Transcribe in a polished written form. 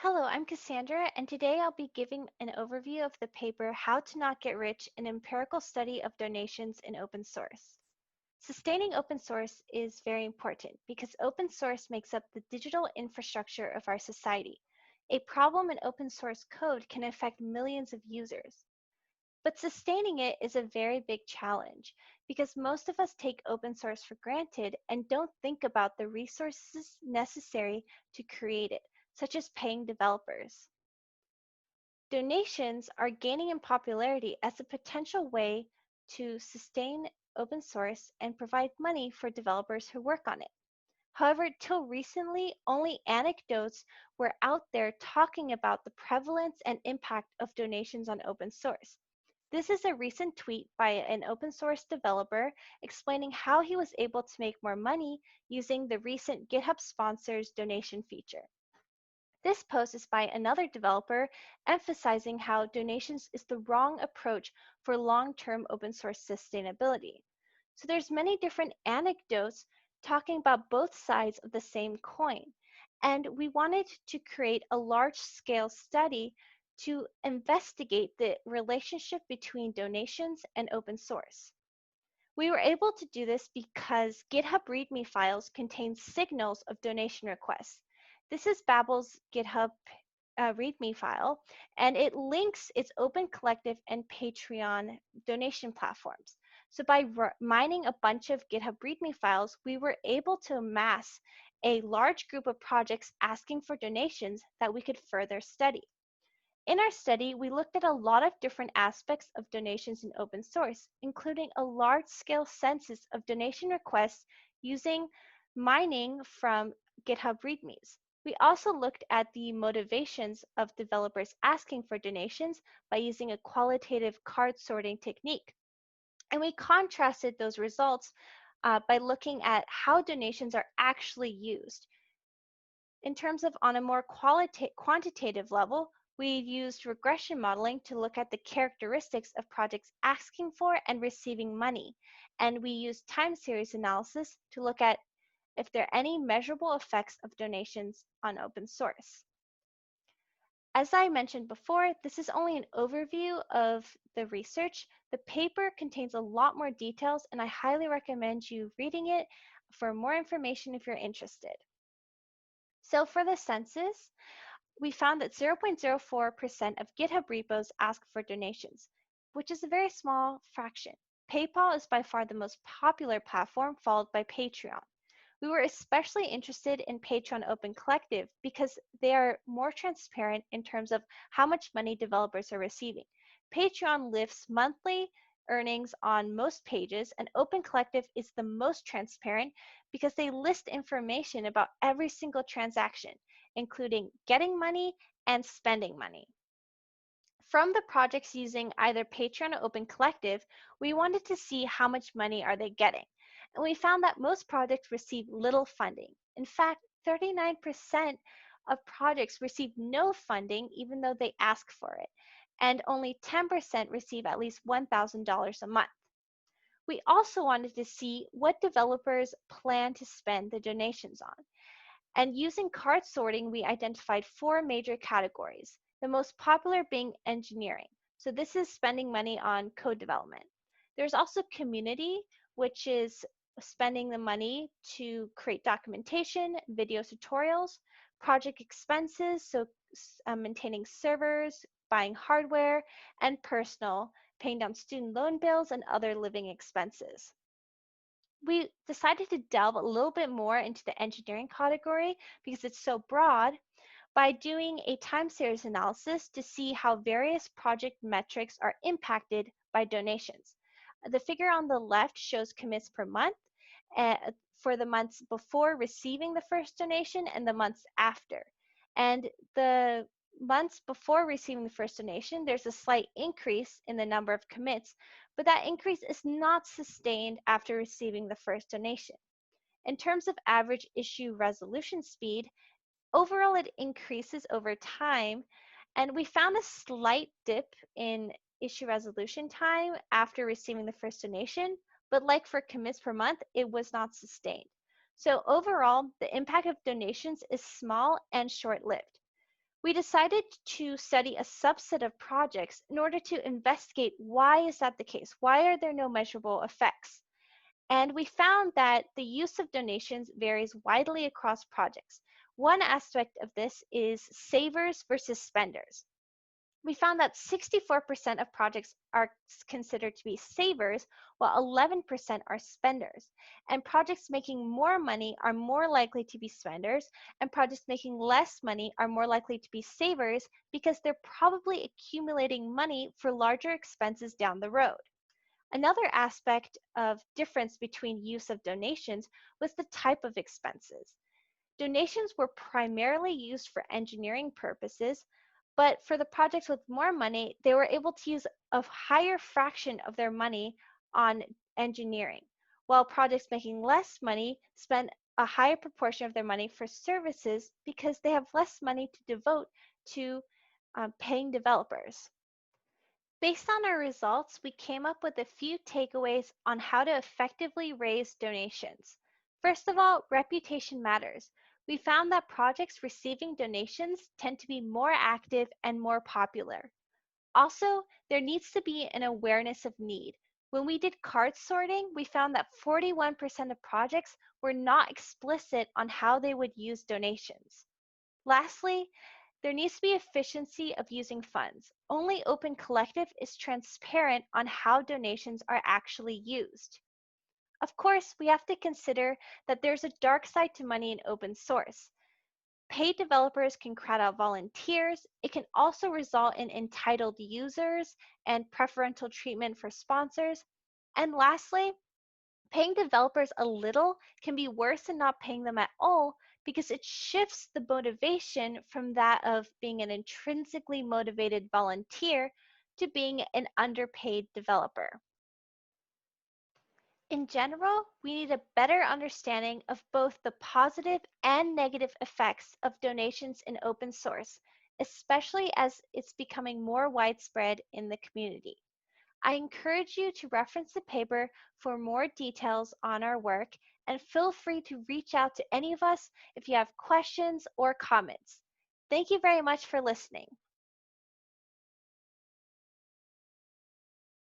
Hello, I'm Cassandra, and today I'll be giving an overview of the paper How to Not Get Rich, an Empirical Study of Donations in Open Source. Sustaining open source is very important because open source makes up the digital infrastructure of our society. A problem in open source code can affect millions of users. But sustaining it is a very big challenge because most of us take open source for granted and don't think about the resources necessary to create it, such as paying developers. Donations are gaining in popularity as a potential way to sustain open source and provide money for developers who work on it. However, till recently, only anecdotes were out there talking about the prevalence and impact of donations on open source. This is a recent tweet by an open source developer explaining how he was able to make more money using the recent GitHub sponsors donation feature. This post is by another developer emphasizing how donations is the wrong approach for long-term open source sustainability. So there's many different anecdotes talking about both sides of the same coin. And we wanted to create a large-scale study to investigate the relationship between donations and open source. We were able to do this because GitHub README files contain signals of donation requests. This is Babel's GitHub README file, and it links its Open Collective and Patreon donation platforms. So by mining a bunch of GitHub README files, we were able to amass a large group of projects asking for donations that we could further study. In our study, we looked at a lot of different aspects of donations in open source, including a large-scale census of donation requests using mining from GitHub READMEs. We also looked at the motivations of developers asking for donations by using a qualitative card sorting technique. And we contrasted those results by looking at how donations are actually used. In terms of on a more quantitative level, we used regression modeling to look at the characteristics of projects asking for and receiving money. And we used time series analysis to look at if there are any measurable effects of donations on open source. As I mentioned before, this is only an overview of the research. The paper contains a lot more details, and I highly recommend you reading it for more information if you're interested. So for the census, we found that 0.04% of GitHub repos ask for donations, which is a very small fraction. PayPal is by far the most popular platform, followed by Patreon. We were especially interested in Patreon Open Collective because they are more transparent in terms of how much money developers are receiving. Patreon lists monthly earnings on most pages, and Open Collective is the most transparent because they list information about every single transaction, including getting money and spending money. From the projects using either Patreon or Open Collective, we wanted to see how much money are they getting. And we found that most projects receive little funding. In fact, 39% of projects receive no funding even though they ask for it, and only 10% receive at least $1,000 a month. We also wanted to see what developers plan to spend the donations on. And using card sorting, we identified 4 major categories, the most popular being engineering. So this is spending money on code development. There's also community, which is spending the money to create documentation, video tutorials, project expenses, so maintaining servers, buying hardware, and personal, paying down student loan bills and other living expenses. We decided to delve a little bit more into the engineering category because it's so broad by doing a time series analysis to see how various project metrics are impacted by donations. The figure on the left shows commits per month for the months before receiving the first donation and the months after. And the months before receiving the first donation, there's a slight increase in the number of commits, but that increase is not sustained after receiving the first donation. In terms of average issue resolution speed, overall it increases over time, and we found a slight dip in issue resolution time after receiving the first donation, but like for commits per month, it was not sustained. So overall, the impact of donations is small and short-lived. We decided to study a subset of projects in order to investigate why is that the case? Why are there no measurable effects? And we found that the use of donations varies widely across projects. One aspect of this is savers versus spenders. We found that 64% of projects are considered to be savers, while 11% are spenders. And projects making more money are more likely to be spenders, and projects making less money are more likely to be savers because they're probably accumulating money for larger expenses down the road. Another aspect of difference between use of donations was the type of expenses. Donations were primarily used for engineering purposes, but for the projects with more money, they were able to use a higher fraction of their money on engineering, while projects making less money spend a higher proportion of their money for services because they have less money to devote to paying developers. Based on our results, we came up with a few takeaways on how to effectively raise donations. First of all, reputation matters. We found that projects receiving donations tend to be more active and more popular. Also, there needs to be an awareness of need. When we did card sorting, we found that 41% of projects were not explicit on how they would use donations. Lastly, there needs to be efficiency of using funds. Only Open Collective is transparent on how donations are actually used. Of course, we have to consider that there's a dark side to money in open source. Paid developers can crowd out volunteers. It can also result in entitled users and preferential treatment for sponsors. And lastly, paying developers a little can be worse than not paying them at all because it shifts the motivation from that of being an intrinsically motivated volunteer to being an underpaid developer. In general, we need a better understanding of both the positive and negative effects of donations in open source, especially as it's becoming more widespread in the community. I encourage you to reference the paper for more details on our work and feel free to reach out to any of us if you have questions or comments. Thank you very much for listening.